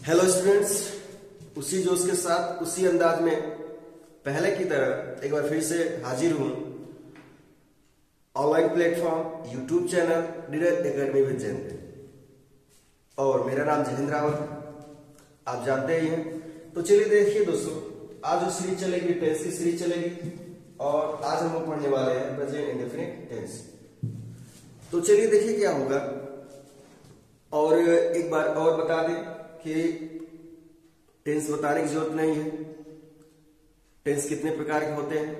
Hello students, उसी जोश के साथ उसी अंदाज में पहले की तरह एक बार फिर से हाजिर हूं ऑनलाइन प्लेटफॉर्म यूट्यूब चैनल डीडर एकेडमी विद जयंत। और मेरा नाम जयेंद्र रावत, आप जानते ही हैं। तो चलिए देखिए दोस्तों, आज जो सीरीज चलेगी टेंस की सीरीज चलेगी और आज हम लोग पढ़ने वाले हैं प्रेजेंट इंडेफिनिट टेंस। तो चलिए देखिए क्या होगा। और एक बार और बता दें कि टेंस बताने की जरूरत नहीं है। टेंस कितने प्रकार के होते हैं,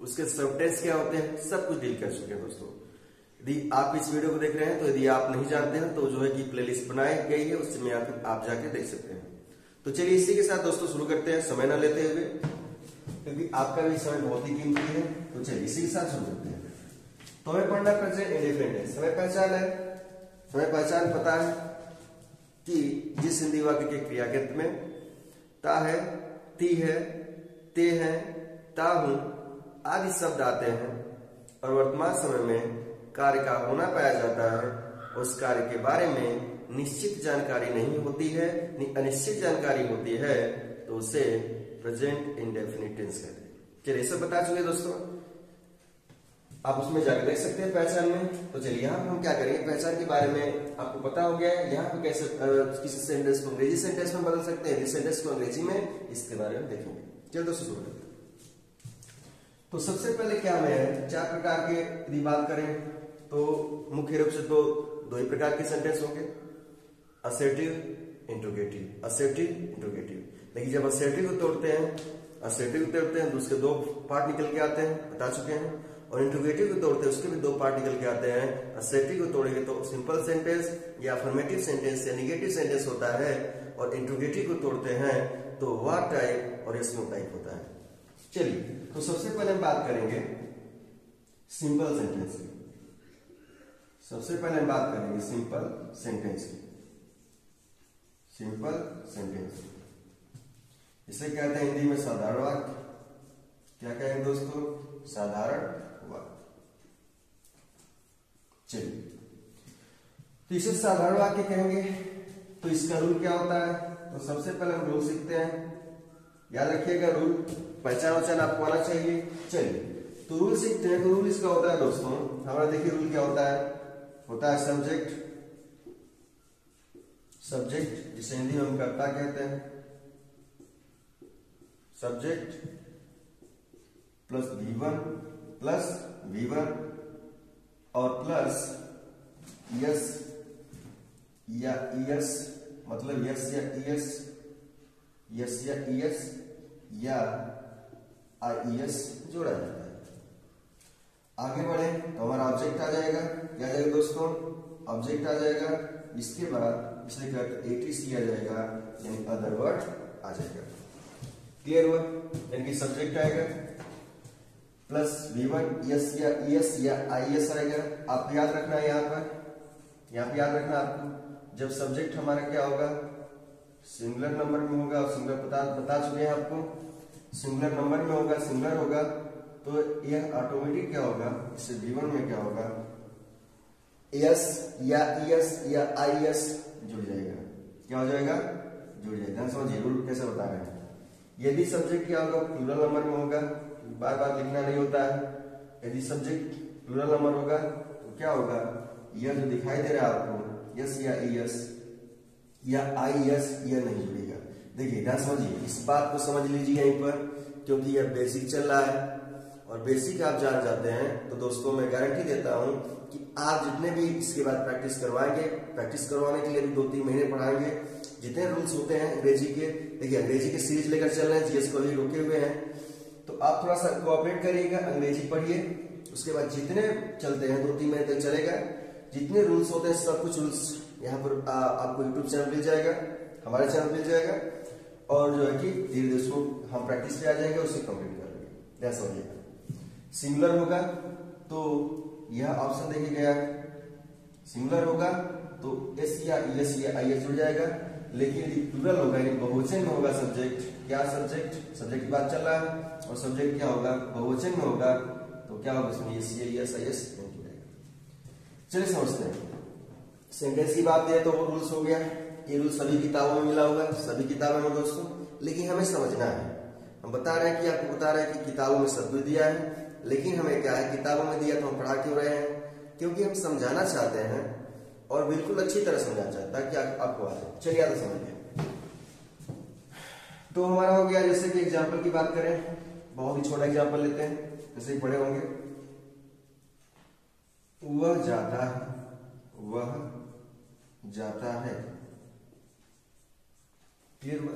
उसके सब टेंस क्या होते हैं, सब कुछ डील कर चुके हैं दोस्तों। यदि आप इस वीडियो को देख रहे हैं तो यदि आप नहीं जानते हैं तो जो है कि प्लेलिस्ट बनाई गई है, उसमें आप जाके देख सकते हैं। तो चलिए इसी के साथ दोस्तों शुरू करते हैं, समय ना लेते हुए, क्योंकि आपका भी समय बहुत ही कीमती है। तो चलिए इसी के साथ शुरू करते हैं। तो हमें पढ़ना प्रेजेंट इंडेफिनिट टेंस। समय पहचान है, समय पहचान पता है कि जिस हिंदी वाक्य के क्रियागत में ता है, ती है, ते है, ता हूं आदि शब्द आते हैं और वर्तमान समय में कार्य का होना पाया जाता है, उस कार्य के बारे में निश्चित जानकारी नहीं होती है, अनिश्चित जानकारी होती है, तो उसे प्रेजेंट इंडेफिनिट टेंस कहते हैं। चलिए सब बता चुके दोस्तों, आप उसमें जाकर देख सकते हैं पहचान में। तो चलिए यहाँ हम क्या करेंगे, पहचान के बारे में आपको पता हो गया है। यहाँ पे कैसे किसी सेंटेंस को अंग्रेजी सेंटेंस में बदल सकते हैं, सेंटेंस को अंग्रेजी में, इसके बारे में देखेंगे। चलिए दोस्तों शुरू करते हैं। तो सबसे पहले क्या में चार प्रकार के यदि बात करें तो मुख्य रूप से तो दो ही प्रकार के सेंटेंस होंगे, असर्टिव, इंट्रोगेटिव। Assertive, interrogative. लेकिन जब असर्टिव को तोड़ते हैं तो उसके दो पार्ट निकल के आते हैं, बता चुके हैं। और इंट्रोगेटिव को तोड़ते हैं उसके भी दो पार्ट निकल के आते हैं। असर्टिव को तोड़ेंगे तो सिंपल सेंटेंस या अफर्मेटिव सेंटेंस या नेगेटिव सेंटेंस होता है, और इंट्रोगेटिव को तोड़ते हैं तो व्हाट टाइप और यस नो टाइप होता है। चलिए तो सबसे पहले हम बात करेंगे सिंपल सेंटेंस की। सबसे पहले हम बात करेंगे सिंपल सेंटेंस की। सिंपल सेंटेंस इसे कहते हैं हिंदी में साधारण वाक्य। क्या कहेंगे दोस्तों, साधारण वाक्य। चलिए तो इसे साधारण वाक्य कहेंगे। तो इसका रूल क्या होता है, तो सबसे पहले हम रूल सीखते हैं। याद रखिएगा रूल, पहचान आपको आना चाहिए। चलिए तो रूल सीखते हैं। तो रूल इसका होता है दोस्तों, हमारा देखिए रूल क्या होता है सब्जेक्ट। सब्जेक्ट जिसे हिंदी में हम कर्ता कहते हैं। सब्जेक्ट प्लस V1 और प्लस यस या ईएस, मतलब यस या ईएस या आईएस जोड़ा जाता है। आगे बढ़े तो हमारा ऑब्जेक्ट आ जाएगा। क्या आ जाएगा दोस्तों, ऑब्जेक्ट आ जाएगा। इसके बाद इसे एटीसी आ जाएगा, यानी अदर वर्ड आ जाएगा। क्लियर हुआ, यानी कि सब्जेक्ट आएगा प्लस V1 यस या ईएस या आईएस आएगा। आपको याद रखना है, यहाँ पे याद रखना आपको, जब सब्जेक्ट हमारा क्या होगा, सिंगुलर नंबर में होगा। और सिंगुलर बता चुके हैं आपको, सिंगुलर नंबर में होगा, सिंगुलर होगा तो यह ऑटोमेटिक क्या होगा, इससे V1 में क्या होगा, एस या ईएस या आईएस जुड़ जाएगा। क्या हो जाएगा, जुड़ जाएगा। समझिए रूल कैसे बता रहे हैं। यदि सब्जेक्ट क्या होगा, प्लूरल नंबर में होगा, बार बार लिखना नहीं होता है। यदि सब्जेक्ट प्लूरल नंबर होगा तो क्या होगा, यह जो दिखाई दे रहा है आपको, यस या ईएस या आईएस, यह नहीं जुड़ेगा। देखिए ध्यान समझिए, इस बात को समझ लीजिए यहीं पर, क्योंकि यह बेसिक चल रहा है और बेसिक आप जान जाते हैं तो दोस्तों मैं गारंटी देता हूं कि आप जितने भी इसके बाद प्रैक्टिस करवाएंगे, प्रैक्टिस करवाने के लिए भी 2-3 महीने पढ़ाएंगे। जितने रूल्स होते हैं अंग्रेजी के, देखिए अंग्रेजी की सीरीज लेकर चल रहे हैं, जीएस को भी रुके हुए हैं, तो आप थोड़ा सा कोऑपरेट करिएगा, अंग्रेजी पढ़िए। उसके बाद जितने चलते हैं 2-3 महीने तक चलेगा, जितने रूल्स होते हैं सब कुछ रूल्स यहाँ पर आपको यूट्यूब चैनल मिल जाएगा, हमारे चैनल मिल जाएगा, और जो है कि धीरे धीरे उसको हम प्रैक्टिस पे आ जाएंगे, उससे कंप्लीट कर लेंगे। ध्यान समझिएगा। सिंगुलर होगा तो यह ऑप्शन देखिए गया है, सिंगुलर होगा तो एस या ईएस या आईएस जुड़ जाएगा। लेकिन यदि प्लूरल होगा, यानी बहुवचन में होगा सब्जेक्ट, क्या सब्जेक्ट की बात चल रहा है, और सब्जेक्ट क्या होगा, बहुवचन में होगा, तो क्या होगा इसमें एस या ईएस आईएस नहीं जुड़ेगा। चलिए समझते हैं। सेंटेंस की बात है तो वो रूल्स हो गया। ये रूल सभी किताबों में मिला होगा, सभी किताबों में दोस्तों, लेकिन हमें समझना है। हम बता रहे हैं कि आपको बता रहे हैं कि किताबों में सब कुछ दिया है, लेकिन हमें क्या है, किताबों में दिया तो हम पढ़ा क्यों रहे हैं? क्योंकि हम समझाना चाहते हैं और बिल्कुल अच्छी तरह समझाना चाहते हैं ताकि आपको आ जाए। चलिए आगे समझिए। तो हमारा हो गया, जैसे कि एग्जाम्पल की बात करें, बहुत ही छोटा एग्जाम्पल लेते हैं, जैसे पढ़े होंगे, वह जाता है, वह जाता है, क्लियर हुआ।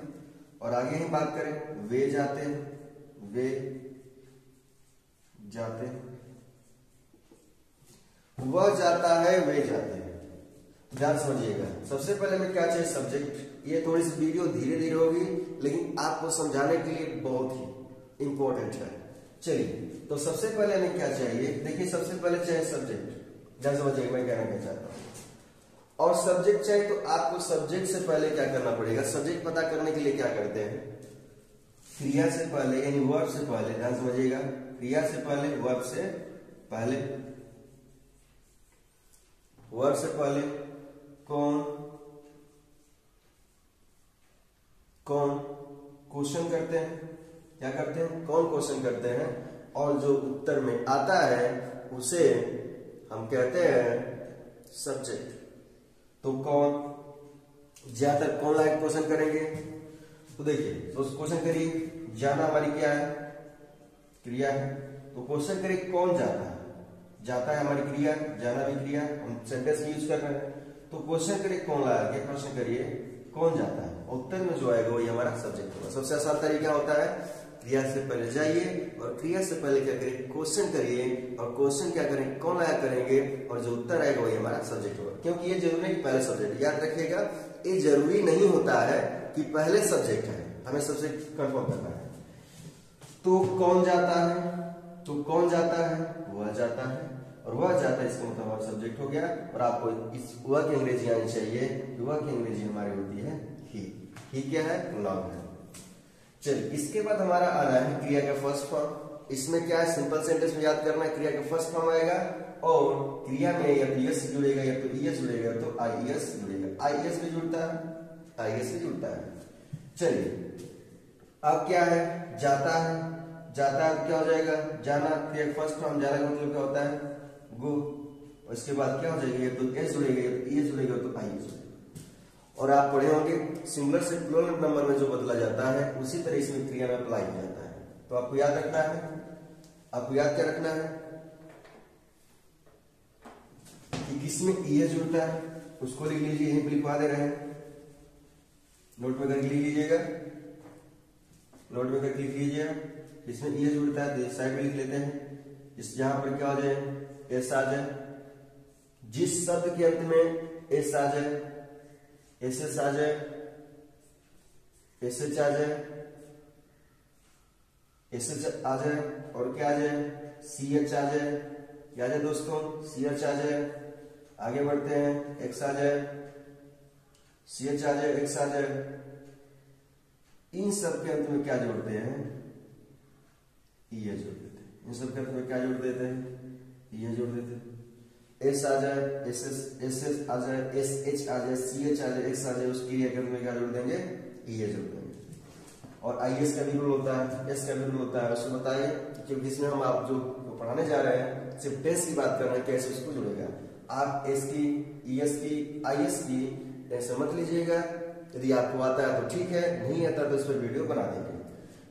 और आगे हम बात करें, वे जाते हैं, वे जाते हैं, वह जाता है, वे जाते हैं। ध्यान समझिएगा, सबसे पहले हमें क्या चाहिए, सब्जेक्ट। ये थोड़ी सी वीडियो धीरे धीरे होगी, लेकिन आपको समझाने के लिए बहुत ही इंपॉर्टेंट है। चलिए, तो सबसे पहले हमें क्या चाहिए, देखिए सबसे पहले चाहिए सब्जेक्ट। ध्यान समझिएगा मैं कहना क्या चाहता हूं। और सब्जेक्ट चाहिए तो आपको सब्जेक्ट से पहले क्या करना पड़ेगा, सब्जेक्ट पता करने के लिए क्या करते हैं, क्रिया से पहले यानी वर्ब से पहले, ध्यान समझिएगा, क्रिया से पहले, वर्ब से पहले, वर्ब से पहले कौन कौन क्वेश्चन करते हैं, क्या करते हैं, कौन क्वेश्चन करते हैं, और जो उत्तर में आता है उसे हम कहते हैं सब्जेक्ट। तो कौन, ज्यादातर कौन लायक क्वेश्चन करेंगे, तो देखिए तो क्वेश्चन करिए, जाना हमारी क्या है, क्रिया है, तो क्वेश्चन करिए कौन जाता है, जाता है हमारी क्रिया, जाना भी क्रिया, हम सेंटेंस में यूज कर रहे हैं। तो क्वेश्चन करिए कौन लाया गया, प्रश्न करिए कौन जाता है, उत्तर में जो आएगा वही हमारा सब्जेक्ट होगा। सबसे आसान तरीका होता है, क्रिया से पहले जाइए और क्रिया से पहले क्या करिए, क्वेश्चन करिए, और क्वेश्चन क्या करेंगे, कौन लाया करेंगे, और जो उत्तर आएगा वही हमारा सब्जेक्ट होगा। क्योंकि ये जरूरी नहीं कि पहले सब्जेक्ट, याद रखिएगा ये जरूरी नहीं होता है कि पहले सब्जेक्ट है, हमें सब्जेक्ट कंफर्म करना है। तो कौन जाता है, तो कौन जाता है, वह जाता है, और वह जाता है इसका मतलब हमारा सब्जेक्ट हो गया। और आपको इस वह की अंग्रेजी आनी चाहिए, वह की अंग्रेजी हमारी होती है ही क्या है, नाउन है। चलिए, इसके बाद हमारा आ रहा है क्रिया का फर्स्ट फॉर्म। इसमें क्या है, सिंपल सेंटेंस में याद करना है, क्रिया का फर्स्ट फॉर्म आएगा, और क्रिया में या तो यस जुड़ेगा या तो ईएस जुड़ेगा, तो आईएस जुड़ेगा, आईएस भी जुड़ता है, आईएस भी जुड़ता है। चलिए, अब क्या है, जाता है, जाता है क्या हो जाएगा, जाना, क्रिया फर्स्ट फॉर्म, जाना का मतलब क्या होता है, गो। और इसके बाद क्या हो जाएगा, या तो एस जुड़ेगा या तो ईएस जुड़ेगा, तो आईएस जुड़ेगा। और आप पढ़े होंगे सिंगुलर से प्लूरल नंबर में जो बदला जाता है उसी तरह इसमें क्रिया में अप्लाई किया जाता है। तो आपको याद रखना है, आपको याद क्या रखना है कि किसमें ईएस जुड़ता है, उसको लिख लीजिए, यहीं पे लिखवा दे रहे हैं, नोट में करके लिख लीजिएगा, नोट में करके लिख लीजिएगा, इसमें ईएस जुड़ता है, साइड में लिख लेते हैं। इस जहां पर क्या हो जाए, एस आ जाए, जिस शब्द के अंत में एस आ जाए, एस एस आ जाए, एस एच आ जाए, एस एच आ जाए, और क्या आ जाए, सी एच आ जाए, क्या आ जाए दोस्तों, सी एच आ जाए। आगे बढ़ते हैं, एक्स आ जाए, सी एच आ जाए, एक्स आ जाए। इन सब के अंत में क्या जोड़ते हैं, ये जोड़ देते हैं, इन सब के अंत में क्या जोड़ देते हैं, ये जोड़ देते हैं। एस आ जाए, एस एस आ जाए, एस एच आ जाए, सी एच आ जाए, एक्स आ जाए, उसकी में क्या जोड़ देंगे, ये जोड़ देंगे। और आई एस का भी रूल होता है, एस का भी रूल होता है, उसको बताइए, क्योंकि इसमें हम आप जो पढ़ाने जा रहे हैं सिर्फ टेंस की बात कर रहे हैं, कैसे उसको जुड़ेगा। आप एस की, ई एस की, आई एस की टेंशन मत लीजिएगा, यदि आपको आता है तो ठीक है, नहीं आता तो इस पर वीडियो बना देंगे।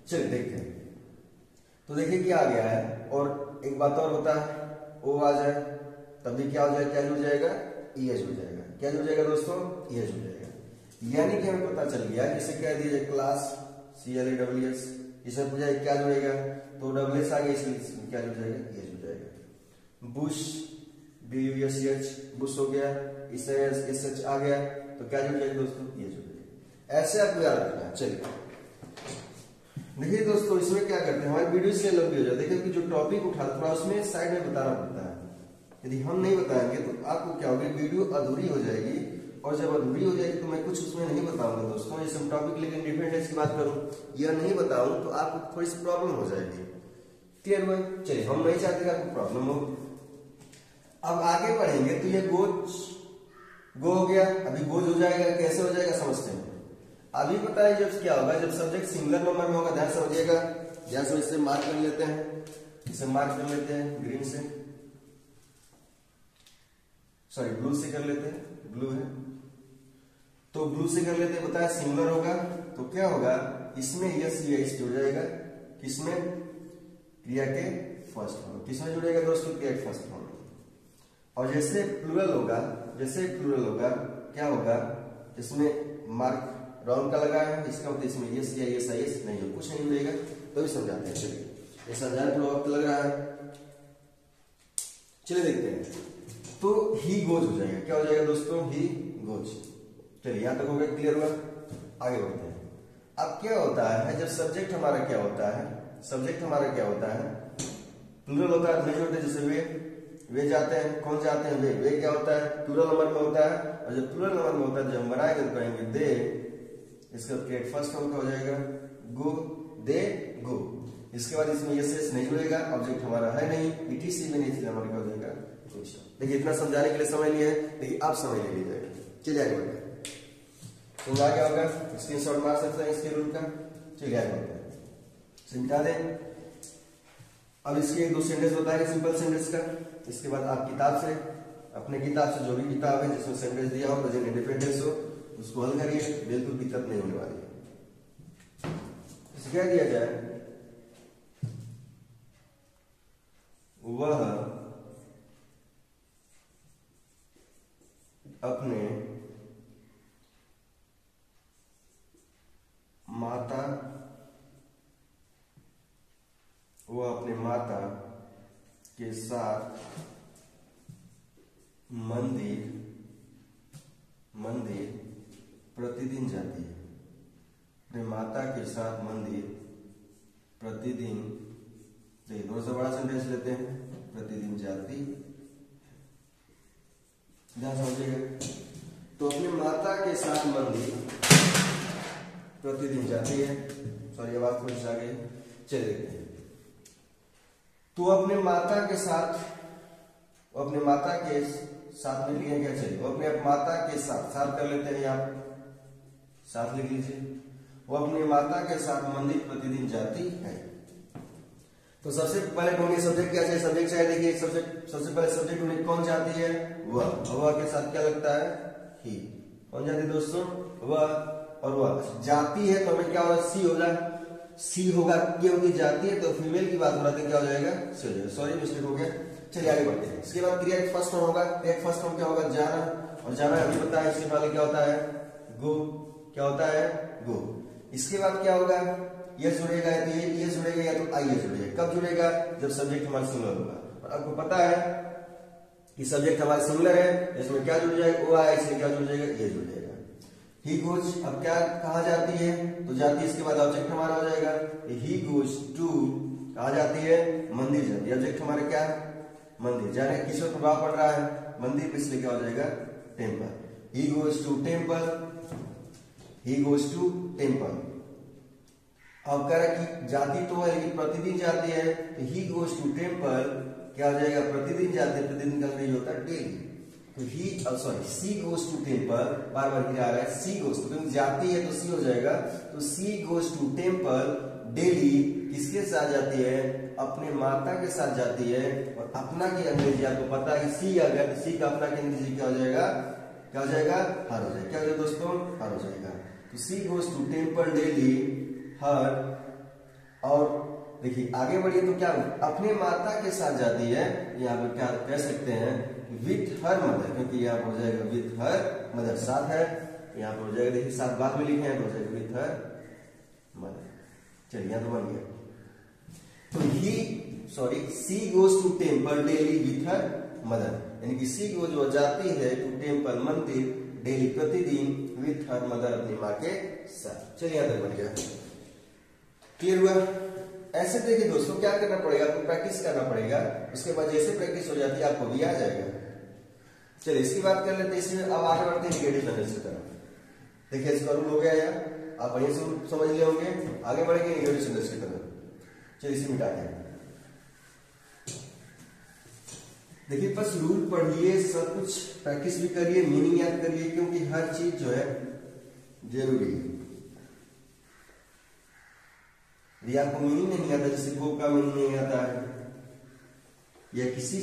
चलिए देखते हैं, तो देखिए क्या आ गया है। और एक बात और होता है, ओ आ जाए तब भी क्या हो जाएगा, क्या जुड़ जाएगा, ईएस जुड़ जाएगा, क्या जुड़ जाएगा दोस्तों, ईएस जुड़ जाएगा। यानी कि हमें पता चल गया, जिसे कह दीजिए क्लास, CLASS, इसमें पूछा क्या जुड़ेगा, तो डब्ल्यू एस आ गया, इसलिए क्या जुड़ जाएगा, ईएस जुड़ जाएगा। बुश, BUSH, बुश हो गया, इससे SH आ गया, तो क्या जुड़ जाएगा दोस्तों, ईएस जुड़ जाएगा। ऐसे आपको याद रखना है। चलिए देखिए दोस्तों, इसमें क्या करते हैं, हमारी वीडियो इसलिए लंबी हो जाती है क्योंकि जो टॉपिक उठाता थोड़ा उसमें साइड में बताना पड़ता है। यदि हम नहीं बताएंगे तो आपको क्या होगा, वीडियो अधूरी हो जाएगी, और जब अधूरी हो जाएगी तो मैं कुछ उसमें नहीं बताऊंगा दोस्तों। जैसे हम टॉपिक लेकिन डिफरेंट की बात करूं, यह नहीं बताऊं तो आपको थोड़ी सी प्रॉब्लम हो जाएगी। क्लियर हुआ? चलिए, हम नहीं चाहते कि आपको प्रॉब्लम हो। अब आगे बढ़ेंगे तो ये गोज गो हो गया, अभी गोज हो जाएगा, कैसे हो जाएगा समझते हैं। अभी पता है जब क्या होगा, जब सब्जेक्ट सिंगुलर नंबर में होगा, ध्यान समझिएगा, ध्यान से इसे मार्क कर लेते हैं, इसे मार्क कर लेते हैं ग्रीन से, सॉरी ब्लू से कर लेते हैं, ब्लू है तो ब्लू से कर लेते हैं। बताया सिंगुलर होगा तो क्या होगा, इसमें यस या इस जुड़ जाएगा, किसमें, क्रिया के फर्स्ट फॉर्म, किसमें जुड़ेगा दोस्तों, क्रिया के फर्स्ट फॉर्म। और जैसे प्लूरल होगा, जैसे प्लूरल होगा क्या होगा, इसमें मार्क राउंड का लगा है, इसका मतलब इसमें यस या यस आई एस नहीं हो, कुछ नहीं मिलेगा, तो भी समझाते हैं। चलिए ये समझाने थोड़ा वक्त लग रहा है, चलिए देखते हैं। तो ही गोज हो जाएगा, क्या हो जाएगा दोस्तों, ही गोज। चलिए यहां तक हो गया, क्लियर हुआ, आगे बढ़ते हैं। अब क्या होता है, जब सब्जेक्ट हमारा क्या होता है, सब्जेक्ट हमारा क्या होता है, प्लूरल होता है, नहीं होते, जैसे वे जाते हैं, कौन जाते हैं, वे क्या होता है, प्लूरल नंबर में होता है। और जब प्लूरल नंबर में होता है, जब हम बनाएंगे तो कहेंगे दे, इसका क्रिएट फर्स्ट फॉर्म क्या हो जाएगा, गो, दे गो। इसके बाद इसमें यस एस नहीं जुड़ेगा, ऑब्जेक्ट हमारा है नहीं, ईटीसी में नहीं, इसलिए हमारा क्या हो जाएगा, क्वेश्चन। देखिए इतना समझाने के लिए समय लिया है, देखिए आप समय ले लीजिएगा। चलिए आगे बढ़ते हैं, समझा क्या होगा, स्क्रीनशॉट मार सकते हैं इसके रूल का। चलिए आगे बढ़ते हैं, समझा दें। अब इसके एक दो सेंटेंस बताएंगे सिंपल सेंटेंस का, इसके बाद आप किताब से, अपने किताब से जो भी किताब है जिसमें सेंटेंस दिया हो, प्रेजेंट इंडिपेंडेंस हो, उसको हल करिए, बिल्कुल दिक्कत नहीं होने वाली है। इसे क्या दिया जाए, वह अपने माता, वह अपने माता के साथ मंदिर प्रतिदिन जाती है, अपने माता के साथ मंदिर प्रतिदिन, देखिए थोड़ा सा बड़ा सेंटेंस लेते हैं, प्रतिदिन जाती, ध्यान समझिएगा। तो अपने माता के साथ मंदिर प्रतिदिन जाती है, सॉरी आवाज थोड़ी सी आ गई, चलिए देखते हैं। तो अपने माता के साथ, अपने माता के साथ में लिखे क्या, चलिए वो अपने माता के साथ, साथ कर लेते हैं, यहाँ साथ लिख लीजिए, वो अपने माता के साथ मंदिर प्रतिदिन जाती है। तो सबसे पहले ढूंढिए सब्जेक्ट क्या चाहिए, सब्जेक्ट चाहिए, देखिए सबसे पहले सब्जेक्ट ढूंढिए, कौन जाती है, वह के साथ क्या लगता है, ही, कौन जाती है दोस्तों, वह, और वह जाती है तो हमें क्या होगा, सी होगा, सी होगा, क्योंकि जाती है तो फीमेल की बात हो रहा है, क्या हो जाएगा, सी हो जाएगा, सॉरी मिस्टेक हो गया। चलिए आगे बढ़ते हैं। इसके बाद क्रिया फर्स्ट फॉर्म होगा, क्रिया फर्स्ट फॉर्म क्या होगा, जाना, और जाना अभी पता है, इसके पहले क्या होता है, गो, क्या होता है, गो। इसके बाद क्या होगा, यस जुड़ेगा, या तो ये जुड़ेगा या तो आई जुड़ेगा, कब जुड़ेगा, जब सब्जेक्ट हमारा सिंगुलर होगा। और आपको पता है कि सब्जेक्ट हमारा सिंगुलर है, इसमें क्या जुड़ जाएगा, ओ आई, इसमें क्या जुड़ जाएगा, ये जुड़ जाएगा। ही गोज, अब क्या कहा जाती है, तो जाती, इसके बाद ऑब्जेक्ट हमारा हो जाएगा, ही गोज टू, कहा जाती है, मंदिर जाती है, ऑब्जेक्ट हमारे क्या, मंदिर, जाने किस पर प्रभाव पड़ रहा है, मंदिर पे, इसलिए क्या हो जाएगा, temple. He goes to temple, he goes to temple. अब कह रहा कि जाती तो है लेकिन प्रतिदिन जाती है, तो ही गोज टू टेम्पल क्या हो जाएगा, प्रतिदिन जाते हैं, प्रतिदिन का नहीं होता डेली, तो ही, sorry she goes to temple, बार बार गिरा रहा है, सी गोज टू, क्योंकि जाती है तो सी हो जाएगा, तो सी गोज टू टेम्पल डेली, किसके साथ जाती है, अपने माता के साथ जाती है। और अपना की अंग्रेजी आपको पता है कि सी आ गया, तो सी का अपना की अंग्रेजी क्या हो जाएगा, क्या हो जाएगा, हर हो जाएगा, क्या हो जाएगा दोस्तों, हर हो जाएगा। तो सी गोज टू टेम्पल डेली, हर। और देखिए आगे बढ़िए तो क्या अपने माता के साथ जाती है, यहाँ पर क्या कह सकते हैं, विथ हर मदर, क्योंकि यहाँ पर हो जाएगा विथ हर मदर, साथ है, यहाँ पर हो जाएगा, देखिए साथ बाद में लिखे हैं, तो हो जाएगा विथ हर मदर। चलिए यहाँ तो बन गया। तो ही, sorry she goes to temple daily with her mother, यानी कि सी गोज, वो जाती है टू टेम्पल मंदिर डेली, प्रतिदिन, विथ हर मदर, अपनी माँ के साथ। चलिए यहाँ तक बन गया, क्लियर हुआ। ऐसे देखिए दोस्तों क्या करना पड़ेगा, आपको प्रैक्टिस करना पड़ेगा, उसके बाद जैसे प्रैक्टिस हो जाती है आपको भी आ जाएगा। चलिए इसकी बात कर लेते हैं, इसमें अब आगे बढ़ते हैं निगेटिव सेंटेंस की तरफ। देखिए इसका रूल हो गया यार, आप बढ़िया से समझ लिए होंगे, आगे बढ़ेंगे निगेटिव सेंटेंस की तरफ। चलिए इसे मिटा दें। देखिए बस रूल पढ़िए, सब कुछ प्रैक्टिस भी करिए, मीनिंग याद करिए, क्योंकि हर चीज जो है जरूरी है। यदि आपको मीनिंग नहीं आता, जैसे गो का मीनिंग नहीं आता है या किसी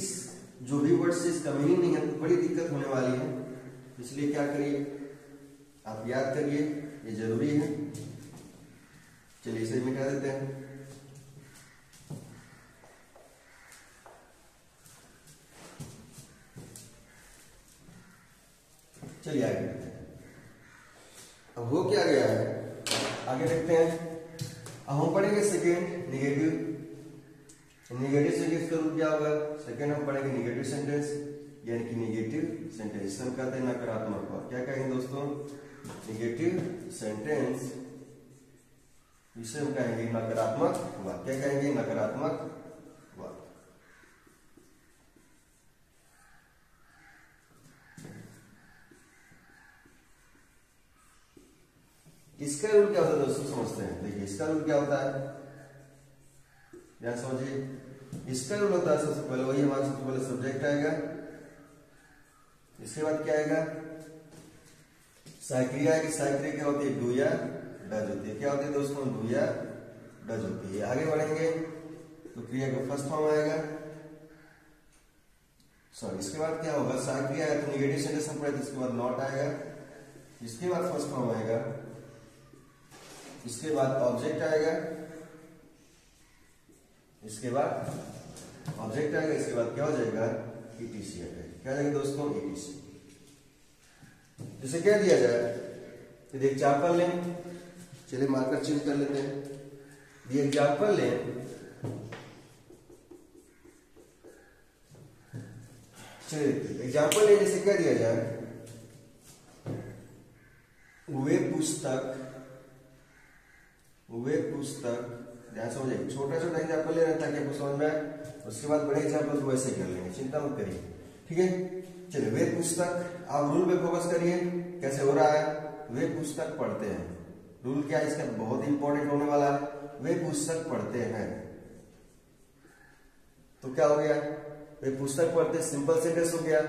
जो भी वर्ड से इसका मीनिंग नहीं आता, तो बड़ी दिक्कत होने वाली है। इसलिए क्या करिए, आप याद करिए, ये जरूरी है। चलिए इसे मिटा देते हैं। चलिए आगे देखते हैं। अब हो क्या गया है, आगे देखते हैं। अब हम पढ़ेंगे सेकेंड निगेटिव। निगेटिव सेंटेंस का रूप क्या होगा? सेकेंड हम पढ़ेंगे निगेटिव सेंटेंस, यानी कि निगेटिव सेंटेंस हम कहते हैं नकारात्मक वाक्य। क्या कहेंगे दोस्तों? निगेटिव सेंटेंस, इसे हम कहेंगे नकारात्मक वाक्य। क्या कहेंगे? नकारात्मक वाक्य। इसका रूल क्या होता है दोस्तों, समझते हैं। देखिए इसका रूल क्या होता है, ध्यान समझिए। इसका रूल होता है, सबसे पहले वही हमारा सबसे पहले सब्जेक्ट आएगा, इसके बाद क्या आएगा? सहायक्रिया आएगी। सहायक्रिया क्या होती है? डू या डज होती है। क्या होती है दोस्तों? डू या डज होती है। आगे बढ़ेंगे तो क्रिया का फर्स्ट फॉर्म आएगा, सॉरी इसके बाद क्या होगा? सहायक्रिया है तो निगेटिव सेंटेंस हम पढ़े, इसके बाद नॉट आएगा, इसके बाद फर्स्ट फॉर्म आएगा, इसके बाद ऑब्जेक्ट आएगा, इसके बाद ऑब्जेक्ट आएगा, इसके बाद क्या हो जाएगा? ईटीसी आएगा। क्या जाएगा दोस्तों? ईटीसी। जिसे क्या दिया जाए, यदि एग्जाम्पल लें, चलिए मार्कर चेंज कर लेते हैं। यदि एग्जाम्पल लें, चलिए एग्जाम्पल लें, जैसे क्या दिया जाए? वे पुस्तक, ध्यान समझिए, छोटा छोटा एग्जाम्पल ले रहे हैं ताकि आपको समझ में आए। उसके बाद बड़े एग्जाम्पल तो वैसे कर लेंगे, चिंता मत करिए, ठीक है। चलिए वे पुस्तक, आप रूल पे फोकस करिए, कैसे हो रहा है? वे पुस्तक पढ़ते हैं। रूल क्या है इसका? बहुत इंपॉर्टेंट होने वाला है। वे पुस्तक पढ़ते हैं, तो क्या हो गया? वे पुस्तक पढ़ते, सिंपल सेंटेंस हो गया।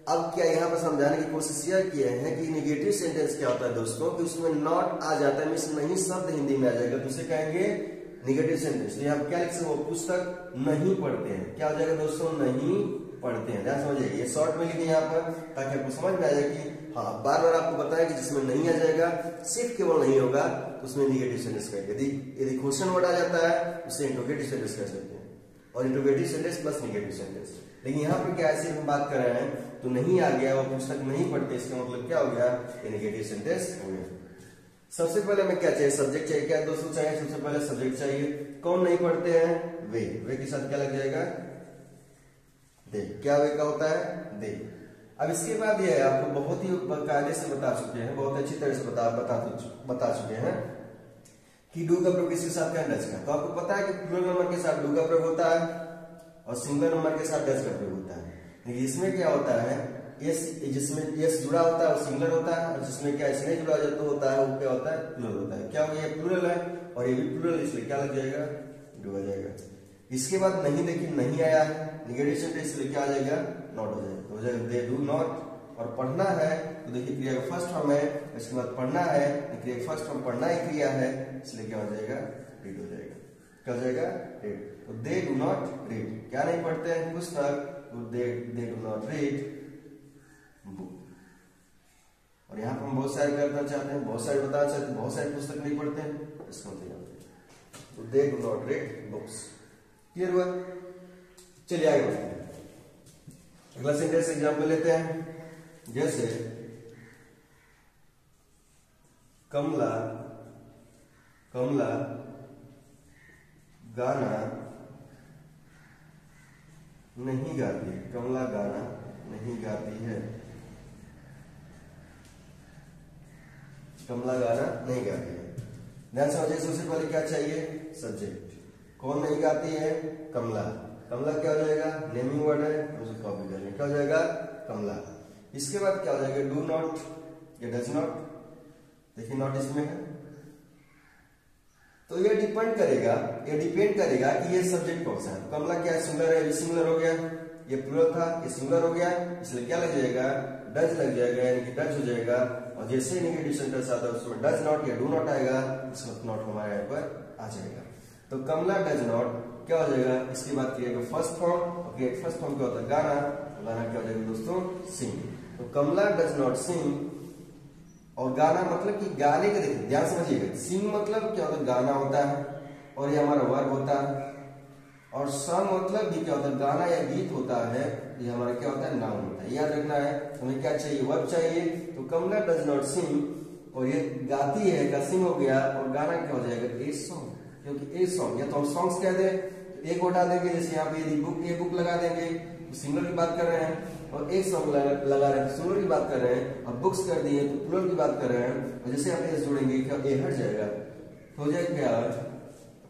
अब क्या यहाँ पर समझाने की कोशिश यह किए हैं कि निगेटिव सेंटेंस क्या होता है दोस्तों, कि उसमें नॉट आ जाता है, मींस नहीं शब्द हिंदी में आ जाएगा, तो उसे कहेंगे निगेटिव सेंटेंस। तो यहाँ क्या लिख सकते? वो पुस्तक नहीं पढ़ते हैं। क्या हो जाएगा दोस्तों? नहीं पढ़ते हैं। ध्यान समझिए, ये शॉर्ट में लिखे यहाँ पर ताकि आपको समझ में आ जाए कि हाँ, बार बार आपको बताया कि जिसमें नहीं आ जाएगा, सिर्फ केवल नहीं होगा, तो उसमें निगेटिव सेंटेंस कहेंगे। यदि क्वेश्चन वर्ड आ जाता है उसे इंट्रोगेटिव सेंटेंस कह सकते हैं, और interrogative sentence plus negative sentence. लेकिन यहाँ पर क्या ऐसे हम बात कर रहे हैं, तो नहीं आ गया, वो पुस्तक नहीं पढ़ते, इसका मतलब क्या हो गया? ये निगेटिव सेंटेंस हो गया। सबसे पहले हमें क्या चाहिए? सब्जेक्ट चाहिए। क्या दोस्तों चाहिए? सबसे पहले सब्जेक्ट चाहिए। कौन नहीं पढ़ते हैं? वे के साथ क्या लग जाएगा? दे। क्या वे का होता है? दे। अब इसके बाद ये आपको बहुत ही कायदे से बता चुके हैं, बहुत अच्छी तरह से बता चुके हैं कि डू का प्रयोग किसके साथ है? डज का। तो आपको पता है कि प्लूरल नंबर के साथ डू का प्रयोग होता है और सिंगुलर नंबर के साथ डज का प्रयोग होता है। लेकिन इसमें क्या होता है? जिसमें यस जुड़ा होता है वो सिंगुलर होता है, और जिसमें क्या इसमें जुड़ा होता है वो क्या होता है? प्लूरल होता है। क्या हो गया? प्लूरल है और ये भी प्लूरल, इसलिए क्या लग जाएगा? डू आ जाएगा। इसके बाद नहीं, देखिए नहीं आया है, निगेटिव सेंटेंस, इसलिए क्या आ जाएगा? नॉट हो जाएगा। तो हो जाएगा दे डू नॉट। और पढ़ना है तो देखिए क्रिया का फर्स्ट फॉर्म है, इसके बाद पढ़ना है, क्रिया का फर्स्ट फॉर्म पढ़ना ही क्रिया है, इसलिए क्या हो जाएगा? रीड हो जाएगा। क्या हो जाएगा? रीड। तो दे डू नॉट रीड। क्या नहीं पढ़ते हैं? पुस्तक। तो they do not read book. और यहाँ पर हम बहुत सारे करना चाहते हैं, बहुत सारे बताना चाहते हैं, बहुत सारे पुस्तक नहीं पढ़ते हैं, इसका मतलब तो they do not read books. Clear हुआ? चलिए आगे बढ़ते हैं। अगला सेंटेंस एग्जाम्पल लेते हैं, जैसे कमला गाना नहीं गाती। कमला गाना नहीं गाती है। कमला गाना नहीं गाती है। ध्यान समझिए, सबसे पहले क्या चाहिए? सब्जेक्ट। कौन नहीं गाती है? कमला। कमला क्या हो जाएगा? नेमिंग वर्ड है, उसे कॉपी कर लें। क्या हो जाएगा? कमला। इसके बाद क्या हो जाएगा? डू नॉट या डज नॉट। देखिए नॉट इसमें है, तो ये डिपेंड करेगा कि ये सब्जेक्ट कौन सा है। कमला क्या है? सिंगुलर है, सिंगुलर हो गया, ये प्लूरल था, ये सिंगुलर हो गया, इसलिए क्या लग जाएगा, डज लग जाएगा, यानी कि डज हो जाएगा। और जैसे ही नेगेटिव सेंटेंस आता है उसमें डज नॉट या डू नॉट आएगा, इसमें नॉट हमारे यहाँ पर आ जाएगा। तो कमला डज नॉट क्या हो जाएगा, इसकी बात करिएगा first form. Okay, first form क्या होता है, गाना। तो गाना क्या हो जाएगा दोस्तों, सिंग। तो कमला डज नॉट सिंग, और गाना मतलब कि गाने का, देखिए ध्यान समझिएगा, सिंग मतलब क्या होता है, गाना होता है, और ये हमारा वर्ब होता है। और सॉन्ग मतलब भी क्या होता है, गाना या गीत होता है, ये हमारा क्या होता है, नाउन होता है। याद रखना है, हमें क्या चाहिए, वर्ब चाहिए। तो कमला डज नॉट सिंग, और ये गाती है का सिंग हो गया, और गाना क्या हो जाएगा, ए सॉन्ग, क्योंकि ए सॉन्ग, या तो हम सॉन्ग्स कह दें तो एक उठा देंगे, जैसे यहाँ पे यदि बुक, ए बुक लगा देंगे तो सिंगुलर की बात कर रहे हैं, और एक सॉन्ग लगा रहे हैं सिंगुलर की बात कर रहे हैं, और बुक्स कर दिए तो प्लूरल की बात कर रहे हैं, और जैसे आप ए जोड़ेंगे क्या, ए हट जाएगा, हो जाएगा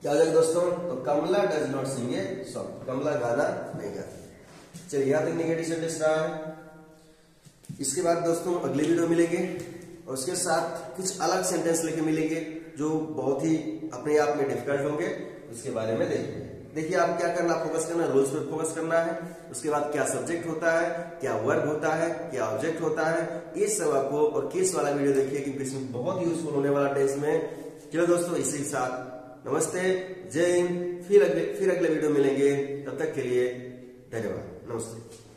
क्या हो जाएगा दोस्तों। तो Kamala does not sing a song, Kamala गाना नहीं गाती। चलिए यहाँ तक नेगेटिव सेंटेंस रहा है। इसके बाद दोस्तों अगले वीडियो मिलेंगे, और उसके साथ कुछ अलग सेंटेंस लेके मिलेंगे जो बहुत ही अपने आप में डिफिकल्ट होंगे, उसके बारे में देखेंगे। देखिए आप क्या करना, फोकस करना, रूल्स पे फोकस करना है। उसके बाद क्या सब्जेक्ट होता है, क्या वर्ब होता है, क्या ऑब्जेक्ट होता है, ये सब आपको, और केस वाला वीडियो देखिए क्योंकि इसमें बहुत यूजफुल होने वाला टेस्ट में। चलो दोस्तों, इसी के साथ नमस्ते, जय हिंद। फिर अगले वीडियो मिलेंगे, तब तक के लिए धन्यवाद, नमस्ते।